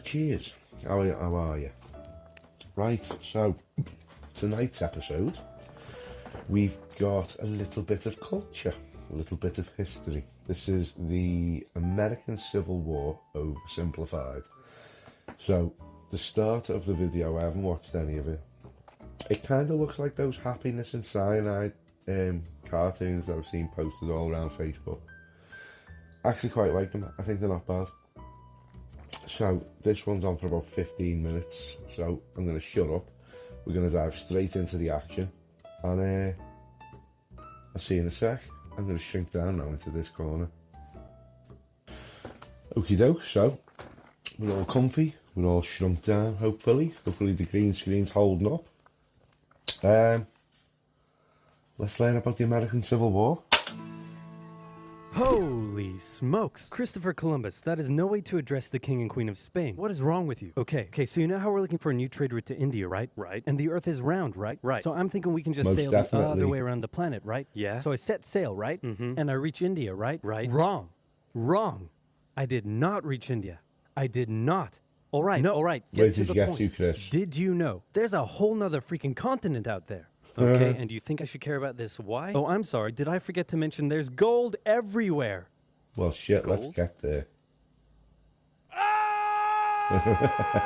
Cheers. How are you? Right, so tonight's episode, we've got a little bit of culture, a little bit of history. This is the American Civil War Oversimplified. So, the start of the video, I haven't watched any of it. It kind of looks like those Happiness and Cyanide cartoons that I've seen posted all around Facebook. I actually quite like them. I think they're not bad. So, this one's on for about 15 minutes, so I'm going to shut up. We're going to dive straight into the action, and I'll see you in a sec. I'm going to shrink down now into this corner. Okie doke, so we're all comfy, we're all shrunk down, hopefully the green screen's holding up. Let's learn about the American Civil War. Holy smokes! Christopher Columbus, that is no way to address the King and Queen of Spain. What is wrong with you? Okay, so you know how we're looking for a new trade route to India, right? Right. And the Earth is round, right? Right. So I'm thinking we can just sail the other way around the planet, right? Yeah. So I set sail, right? And I reach India, right? Right. Wrong. I did not reach India. I did not. All right. No. All right. Where did you get to, Chris? Did you know there's a whole nother freaking continent out there? Okay, and do you think I should care about this? Why? Oh, I'm sorry. Did I forget to mention there's gold everywhere? Well, shit, gold? Let's get there.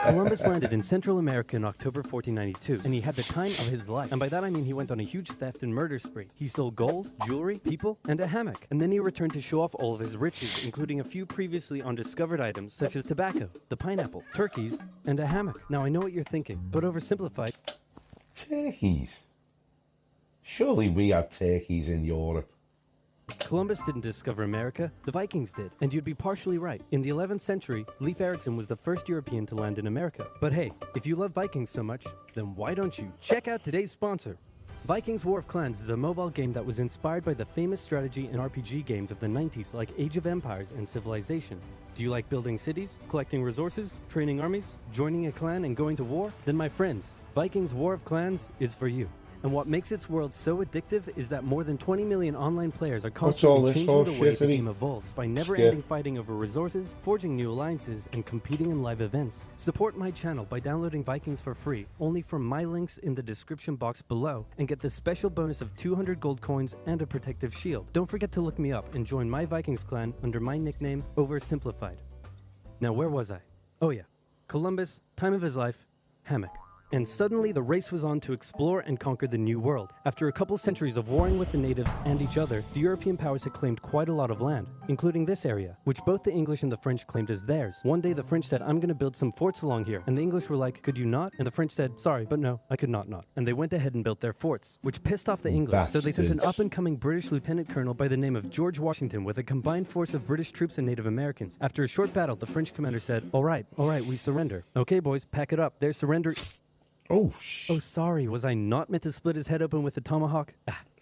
Columbus landed in Central America in October 1492, and he had the time of his life. And by that I mean he went on a huge theft and murder spree. He stole gold, jewelry, people, and a hammock. And then he returned to show off all of his riches, including a few previously undiscovered items, such as tobacco, the pineapple, turkeys, and a hammock. Now I know what you're thinking, but oversimplified. Turkeys? Surely we had turkeys in Europe. Columbus didn't discover America, the Vikings did. And you'd be partially right. In the 11th century, Leif Erikson was the first European to land in America. But hey, if you love Vikings so much, then why don't you check out today's sponsor? Vikings War of Clans is a mobile game that was inspired by the famous strategy and RPG games of the 90s like Age of Empires and Civilization. Do you like building cities, collecting resources, training armies, joining a clan, and going to war? Then my friends, Vikings War of Clans is for you. And what makes its world so addictive is that more than 20 million online players are constantly changing the way the game evolves by never-ending fighting over resources, forging new alliances, and competing in live events. Support my channel by downloading Vikings for free, only from my links in the description box below, and get the special bonus of 200 gold coins and a protective shield. Don't forget to look me up and join my Vikings clan under my nickname, Oversimplified. Now where was I? Oh yeah, Columbus, time of his life, hammock. And suddenly the race was on to explore and conquer the New World. After a couple centuries of warring with the natives and each other, the European powers had claimed quite a lot of land, including this area, which both the English and the French claimed as theirs. One day the French said, I'm gonna build some forts along here. And the English were like, could you not? And the French said, sorry, but no, I could not. And they went ahead and built their forts, which pissed off the English. So they sent an up-and-coming British lieutenant colonel by the name of George Washington with a combined force of British troops and Native Americans. After a short battle, the French commander said, all right, we surrender. Okay, boys, pack it up. They're surrendering. Oh, sorry. Was I not meant to split his head open with a tomahawk?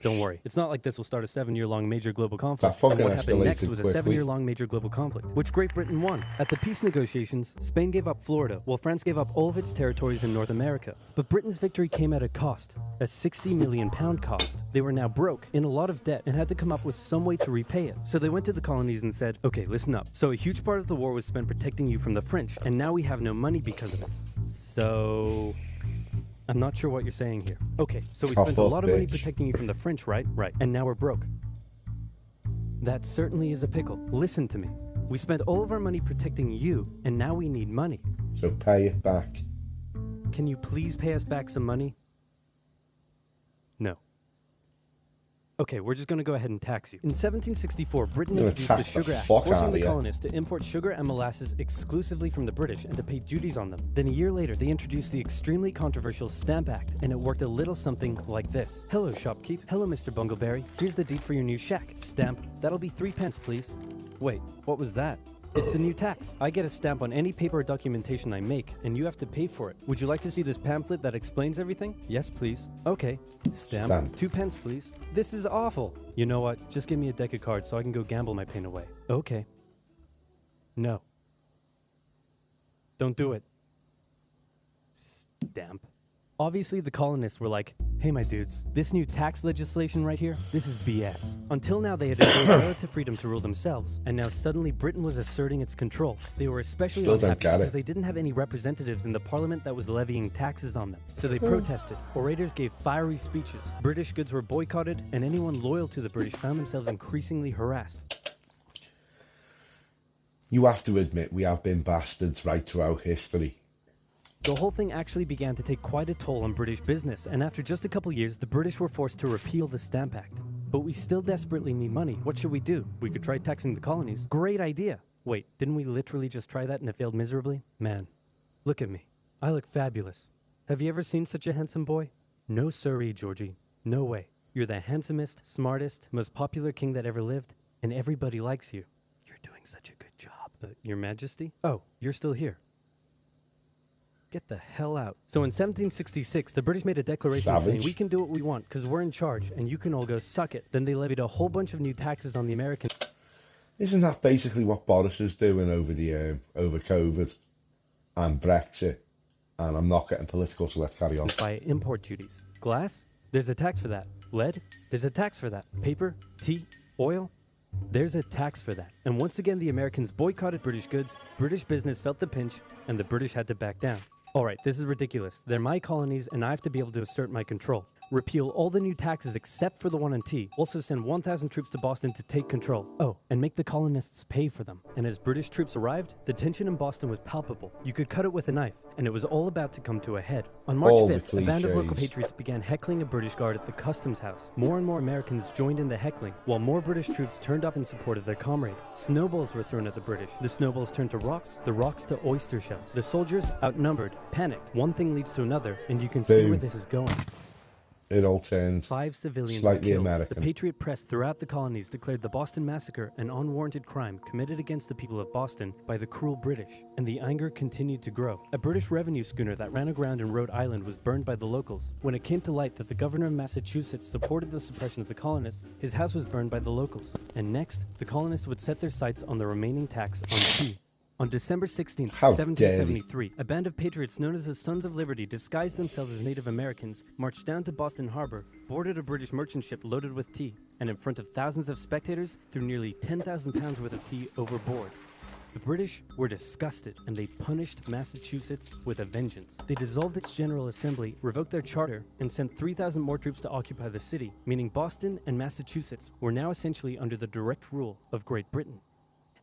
Don't worry. It's not like this will start a 7-year-long major global conflict. And what happened next was a 7-year-long major global conflict, which Great Britain won. At the peace negotiations, Spain gave up Florida, while France gave up all of its territories in North America. But Britain's victory came at a cost, a £60 million cost. They were now broke, in a lot of debt, and had to come up with some way to repay it. So they went to the colonies and said, okay, listen up. So a huge part of the war was spent protecting you from the French, and now we have no money because of it. So... I'm not sure what you're saying here. Okay, so we spent a lot of money protecting you from the French, right? Right. And now we're broke. That certainly is a pickle. Listen to me. We spent all of our money protecting you, and now we need money. So pay it back. Can you please pay us back some money? No. Okay, we're just going to go ahead and tax you. In 1764, Britain introduced the Sugar Act, forcing the colonists to import sugar and molasses exclusively from the British and to pay duties on them. Then a year later, they introduced the extremely controversial Stamp Act, and it worked a little something like this. Hello, shopkeep. Hello, Mr. Bungleberry. Here's the deed for your new shack. Stamp. That'll be 3 pence, please. Wait, what was that? It's the new tax. I get a stamp on any paper or documentation I make, and you have to pay for it. Would you like to see this pamphlet that explains everything? Yes, please. Okay. Stamp. 2 pence, please. This is awful. You know what? Just give me a deck of cards so I can go gamble my pain away. Okay. No. Don't do it. damp. Obviously, the colonists were like, hey my dudes, this new tax legislation right here, this is BS. Until now they had enjoyed relative freedom to rule themselves, and now suddenly Britain was asserting its control. They were especially unhappy because they didn't have any representatives in the parliament that was levying taxes on them. So they protested. Orators gave fiery speeches. British goods were boycotted, and anyone loyal to the British found themselves increasingly harassed. You have to admit we have been bastards right throughout history. The whole thing actually began to take quite a toll on British business, and after just a couple years, the British were forced to repeal the Stamp Act. But we still desperately need money. What should we do? We could try taxing the colonies. Great idea! Wait, didn't we literally just try that and it failed miserably? Man, look at me. I look fabulous. Have you ever seen such a handsome boy? No siree, Georgie. No way. You're the handsomest, smartest, most popular king that ever lived, and everybody likes you. You're doing such a good job. Your Majesty? Oh, you're still here. Get the hell out. So in 1766, the British made a declaration saying, we can do what we want because we're in charge and you can all go suck it. Then they levied a whole bunch of new taxes on the Americans. Isn't that basically what Boris is doing over COVID and Brexit? And I'm not getting political, so let's carry on. By import duties. Glass? There's a tax for that. Lead? There's a tax for that. Paper? Tea? Oil? There's a tax for that. And once again, the Americans boycotted British goods, British business felt the pinch, and the British had to back down. Alright, this is ridiculous. They're my colonies, and I have to be able to assert my control. Repeal all the new taxes except for the one on tea. Also send 1,000 troops to Boston to take control. Oh, and make the colonists pay for them. And as British troops arrived, the tension in Boston was palpable. You could cut it with a knife, and it was all about to come to a head. On March 5th, a band of local patriots began heckling a British guard at the customs house. More and more Americans joined in the heckling, while more British troops turned up in support of their comrade. Snowballs were thrown at the British. The snowballs turned to rocks, the rocks to oyster shells. The soldiers, outnumbered, panicked. One thing leads to another, and you can see where this is going. It all turned 5 civilians slightly were killed. American. The Patriot press throughout the colonies declared the Boston Massacre an unwarranted crime committed against the people of Boston by the cruel British, and the anger continued to grow. A British revenue schooner that ran aground in Rhode Island was burned by the locals. When it came to light that the governor of Massachusetts supported the suppression of the colonists, his house was burned by the locals. And next, the colonists would set their sights on the remaining tax on tea. On December 16, 1773, a band of patriots known as the Sons of Liberty disguised themselves as Native Americans, marched down to Boston Harbor, boarded a British merchant ship loaded with tea, and in front of thousands of spectators, threw nearly 10,000 pounds worth of tea overboard. The British were disgusted, and they punished Massachusetts with a vengeance. They dissolved its General Assembly, revoked their charter, and sent 3,000 more troops to occupy the city, meaning Boston and Massachusetts were now essentially under the direct rule of Great Britain.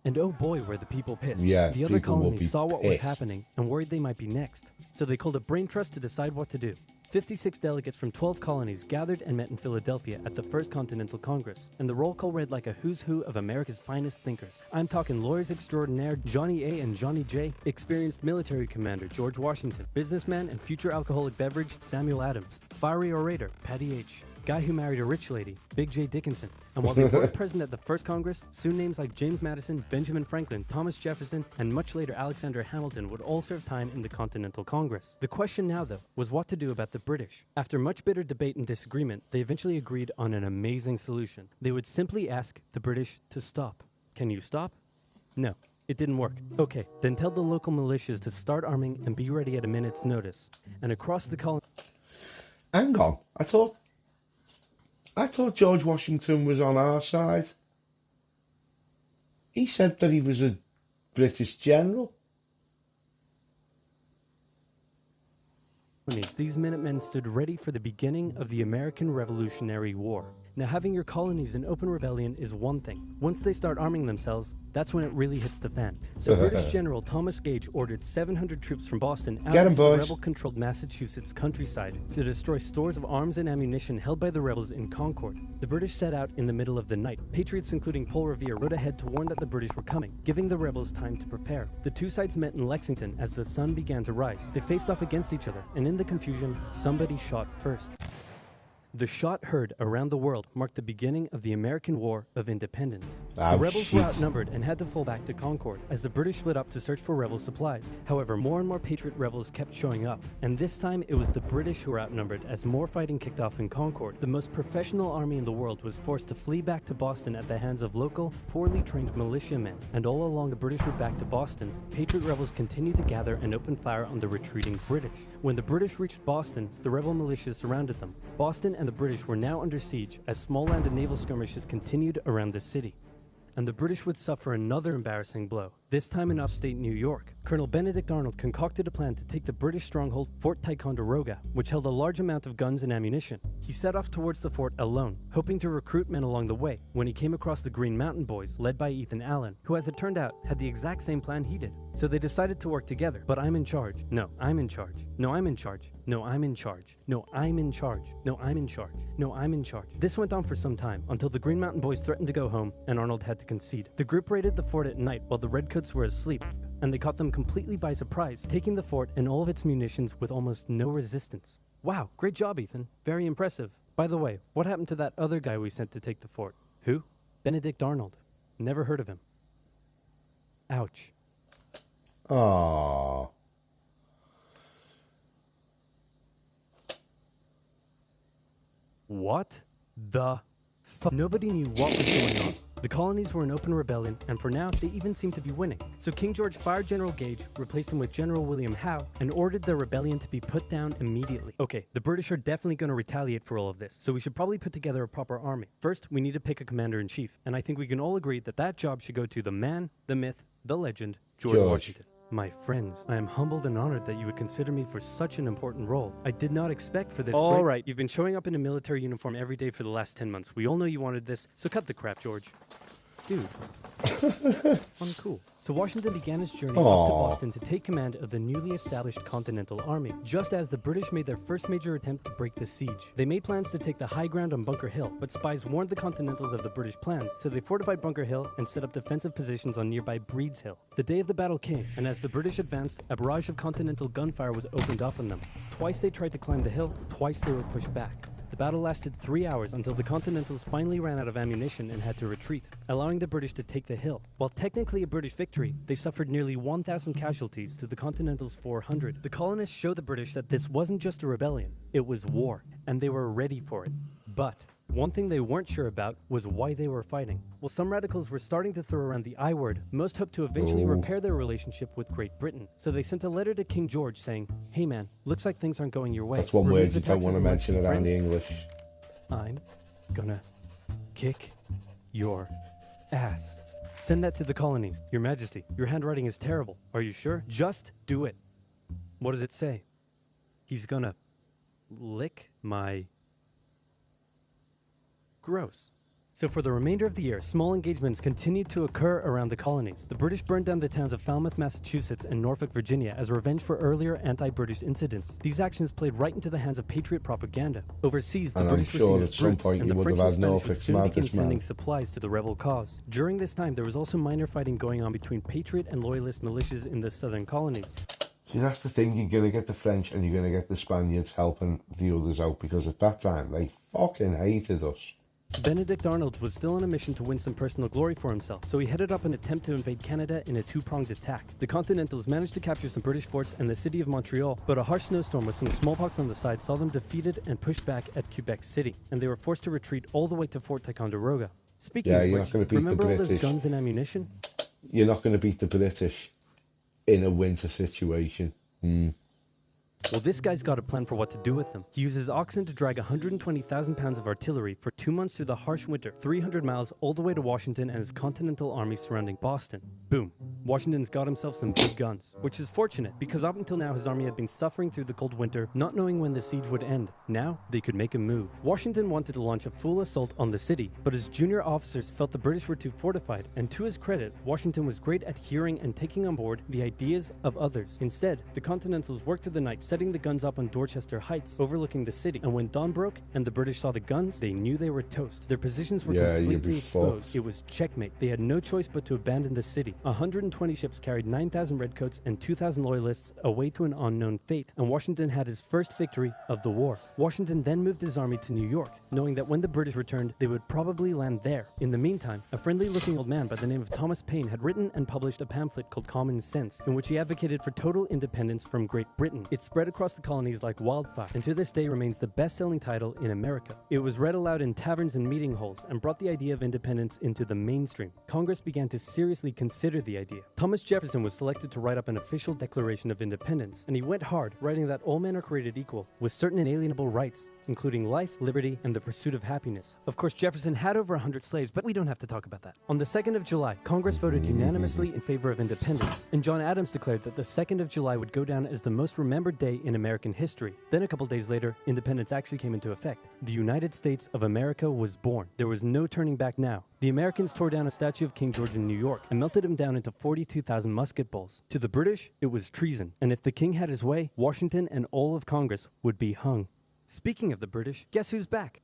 And oh boy, were the people pissed. Yeah, the other colonies saw what was happening and worried they might be next. So they called a brain trust to decide what to do. 56 delegates from 12 colonies gathered and met in Philadelphia at the First Continental Congress, and the roll call read like a who's who of America's finest thinkers. I'm talking lawyers extraordinaire Johnny A and Johnny J, experienced military commander George Washington, businessman and future alcoholic beverage Samuel Adams, fiery orator Patty H., guy who married a rich lady, Big J. Dickinson. And while they weren't present at the first Congress, soon names like James Madison, Benjamin Franklin, Thomas Jefferson, and much later Alexander Hamilton would all serve time in the Continental Congress. The question now, though, was what to do about the British. After much bitter debate and disagreement, they eventually agreed on an amazing solution. They would simply ask the British to stop. Can you stop? No. It didn't work. Okay, then tell the local militias to start arming and be ready at a minute's notice. And across the colony... Hang on, I thought George Washington was on our side. He said that he was a British general. These Minutemen stood ready for the beginning of the American Revolutionary War. Now, having your colonies in open rebellion is one thing. Once they start arming themselves, that's when it really hits the fan. So British General Thomas Gage ordered 700 troops from Boston out into the rebel-controlled Massachusetts countryside to destroy stores of arms and ammunition held by the rebels in Concord. The British set out in the middle of the night. Patriots including Paul Revere rode ahead to warn that the British were coming, giving the rebels time to prepare. The two sides met in Lexington as the sun began to rise. They faced off against each other, and in the confusion, somebody shot first. The shot heard around the world marked the beginning of the American War of Independence. Oh, the rebels were shit. outnumbered and had to fall back to Concord as the British split up to search for rebel supplies. However, more and more Patriot rebels kept showing up, and this time it was the British who were outnumbered as more fighting kicked off in Concord. The most professional army in the world was forced to flee back to Boston at the hands of local, poorly trained militiamen, and all along the British route back to Boston, Patriot rebels continued to gather and open fire on the retreating British. When the British reached Boston, the rebel militias surrounded them. Boston and the British were now under siege as small land and naval skirmishes continued around the city. And the British would suffer another embarrassing blow, this time in upstate New York. Colonel Benedict Arnold concocted a plan to take the British stronghold Fort Ticonderoga, which held a large amount of guns and ammunition. He set off towards the fort alone, hoping to recruit men along the way, when he came across the Green Mountain Boys, led by Ethan Allen, who, as it turned out, had the exact same plan he did. So they decided to work together. But I'm in charge. No, I'm in charge. No, I'm in charge. No, I'm in charge. No, I'm in charge. No, I'm in charge. No, I'm in charge. This went on for some time, until the Green Mountain Boys threatened to go home, and Arnold had to concede. The group raided the fort at night while the Redcoats were asleep, and they caught them completely by surprise, taking the fort and all of its munitions with almost no resistance. Wow, great job, Ethan. Very impressive. By the way, what happened to that other guy we sent to take the fort? Who? Benedict Arnold. Never heard of him. Ouch. Aww. What the fuck? Nobody knew what was going on. The colonies were in open rebellion, and for now, they even seemed to be winning. So King George fired General Gage, replaced him with General William Howe, and ordered the rebellion to be put down immediately. Okay, the British are definitely going to retaliate for all of this, so we should probably put together a proper army. First, we need to pick a commander-in-chief, and I think we can all agree that that job should go to the man, the myth, the legend, George Washington. My friends, I am humbled and honored that you would consider me for such an important role. I did not expect for this. All right, you've been showing up in a military uniform every day for the last 10 months. We all know you wanted this, so cut the crap, George. Dude. Uncool. So Washington began his journey up to Boston to take command of the newly established Continental Army, just as the British made their first major attempt to break the siege. They made plans to take the high ground on Bunker Hill, but spies warned the Continentals of the British plans, so they fortified Bunker Hill and set up defensive positions on nearby Breed's Hill. The day of the battle came, and as the British advanced, a barrage of Continental gunfire was opened up on them. Twice they tried to climb the hill, twice they were pushed back. The battle lasted 3 hours until the Continentals finally ran out of ammunition and had to retreat, allowing the British to take the hill. While technically a British victory, they suffered nearly 1,000 casualties to the Continentals' 400. The colonists showed the British that this wasn't just a rebellion, it was war, and they were ready for it. But one thing they weren't sure about was why they were fighting. While some radicals were starting to throw around the I word, most hoped to eventually repair their relationship with Great Britain. So they sent a letter to King George saying, "Hey man, looks like things aren't going your way. That's one Remove word the you don't taxes want to and mention let around friends. the English. I'm gonna kick your ass. Send that to the colonies. Your Majesty, your handwriting is terrible. Are you sure? Just do it." What does it say? He's gonna lick my... Gross. So for the remainder of the year, small engagements continued to occur around the colonies. The British burned down the towns of Falmouth, Massachusetts and Norfolk, Virginia as revenge for earlier anti-British incidents. These actions played right into the hands of Patriot propaganda. Overseas, the And I'm British were sure seen at as some brutes, point and you the would French have and had Spanish would Norfolk soon begin smartest man. sending supplies to the rebel cause. During this time, there was also minor fighting going on between Patriot and Loyalist militias in the southern colonies. See, that's the thing, you're going to get the French and you're going to get the Spaniards helping the others out, because at that time, they fucking hated us. Benedict Arnold was still on a mission to win some personal glory for himself, so he headed up an attempt to invade Canada in a two-pronged attack. The Continentals managed to capture some British forts and the city of Montreal, but a harsh snowstorm with some smallpox on the side saw them defeated and pushed back at Quebec City, and they were forced to retreat all the way to Fort Ticonderoga. Speaking of you're which, not gonna beat the remember all those British. guns and ammunition? You're not going to beat the British in a winter situation. Well, this guy's got a plan for what to do with them. He uses oxen to drag 120,000 pounds of artillery for 2 months through the harsh winter, 300 miles all the way to Washington and his Continental Army surrounding Boston. Boom. Washington's got himself some big guns, which is fortunate because up until now his army had been suffering through the cold winter, not knowing when the siege would end. Now, they could make a move. Washington wanted to launch a full assault on the city, but his junior officers felt the British were too fortified, and to his credit, Washington was great at hearing and taking on board the ideas of others. Instead, the Continentals worked through the night, setting the guns up on Dorchester Heights, overlooking the city. And when dawn broke and the British saw the guns, they knew they were toast. Their positions were completely exposed. It was checkmate. They had no choice but to abandon the city. 120 ships carried 9,000 redcoats and 2,000 loyalists away to an unknown fate, and Washington had his first victory of the war. Washington then moved his army to New York, knowing that when the British returned, they would probably land there. In the meantime, a friendly-looking old man by the name of Thomas Paine had written and published a pamphlet called Common Sense, in which he advocated for total independence from Great Britain. It spread across the colonies like wildfire, and to this day remains the best-selling title in America. It was read aloud in taverns and meeting halls, and brought the idea of independence into the mainstream. Congress began to seriously consider the idea. Thomas Jefferson was selected to write up an official Declaration of Independence, and he went hard, writing that all men are created equal, with certain inalienable rights, including life, liberty, and the pursuit of happiness. Of course, Jefferson had over 100 slaves, but we don't have to talk about that. On the 2nd of July, Congress voted unanimously in favor of independence, and John Adams declared that the 2nd of July would go down as the most remembered day in American history. Then a couple days later, independence actually came into effect. The United States of America was born. There was no turning back now. The Americans tore down a statue of King George in New York and melted him down into 42,000 musket balls. To the British, it was treason, and if the king had his way, Washington and all of Congress would be hung. Speaking of the British, guess who's back?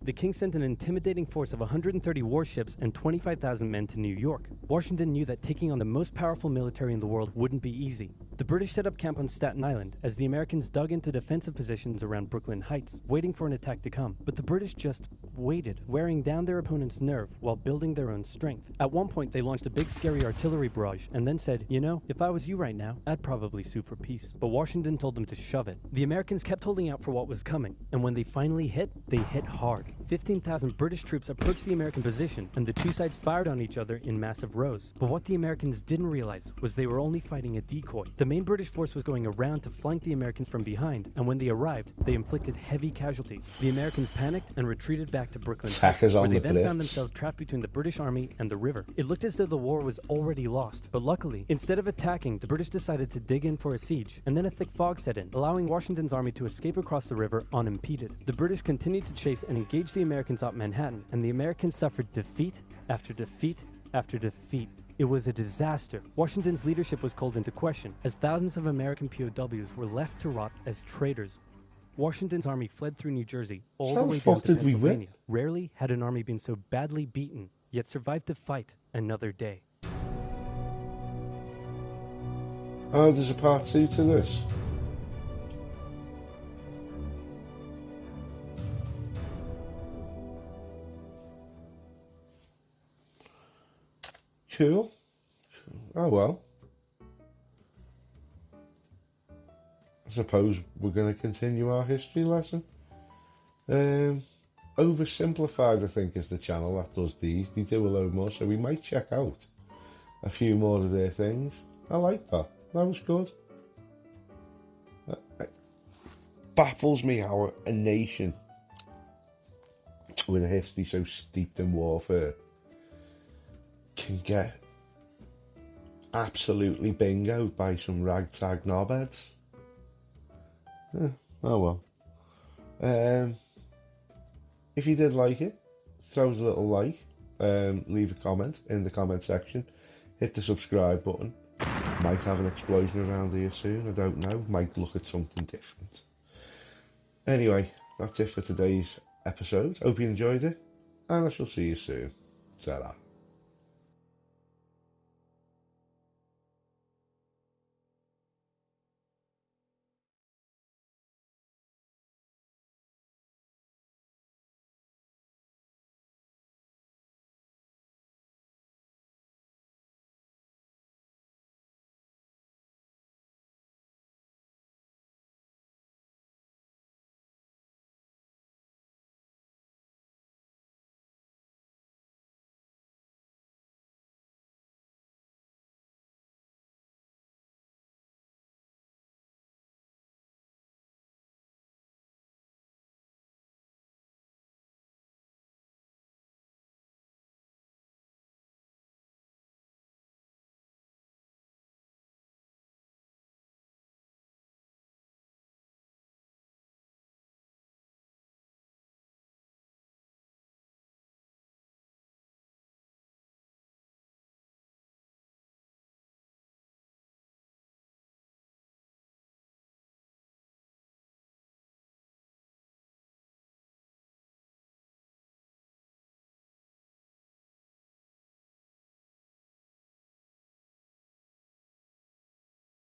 The king sent an intimidating force of 130 warships and 25,000 men to New York. Washington knew that taking on the most powerful military in the world wouldn't be easy. The British set up camp on Staten Island as the Americans dug into defensive positions around Brooklyn Heights, waiting for an attack to come. But the British just waited, wearing down their opponent's nerve while building their own strength. At one point, they launched a big scary artillery barrage and then said, you know, if I was you right now, I'd probably sue for peace. But Washington told them to shove it. The Americans kept holding out for what was coming, and when they finally hit, they hit hard. 15,000 British troops approached the American position, and the two sides fired on each other in massive rows. But what the Americans didn't realize was they were only fighting a decoy. The main British force was going around to flank the Americans from behind, and when they arrived, they inflicted heavy casualties. The Americans panicked and retreated back to Brooklyn Heights, where they then found themselves trapped between the British army and the river. It looked as though the war was already lost, but luckily, instead of attacking, the British decided to dig in for a siege, and then a thick fog set in, allowing Washington's army to escape across the river unimpeded. The British continued to chase and engage the Americans up Manhattan, and the Americans suffered defeat after defeat after defeat. It was a disaster. Washington's leadership was called into question, as thousands of American POWs were left to rot as traitors. Washington's army fled through New Jersey all the way down to Pennsylvania. Rarely had an army been so badly beaten, yet survived to fight another day. Oh, there's a part 2 to this. Cool. Oh well. I suppose we're going to continue our history lesson. Oversimplified, I think, is the channel that does these. They do a load more, so we might check out a few more of their things. I like that. That was good. It baffles me how a nation with a history so steeped in warfare can get absolutely bingoed by some ragtag knobheads. Oh well. If you did like it, throw us a little like, leave a comment in the comment section, hit the subscribe button. Might have an explosion around here soon, I don't know, might look at something different. Anyway, that's it for today's episode. Hope you enjoyed it, and I shall see you soon. Ta-ra.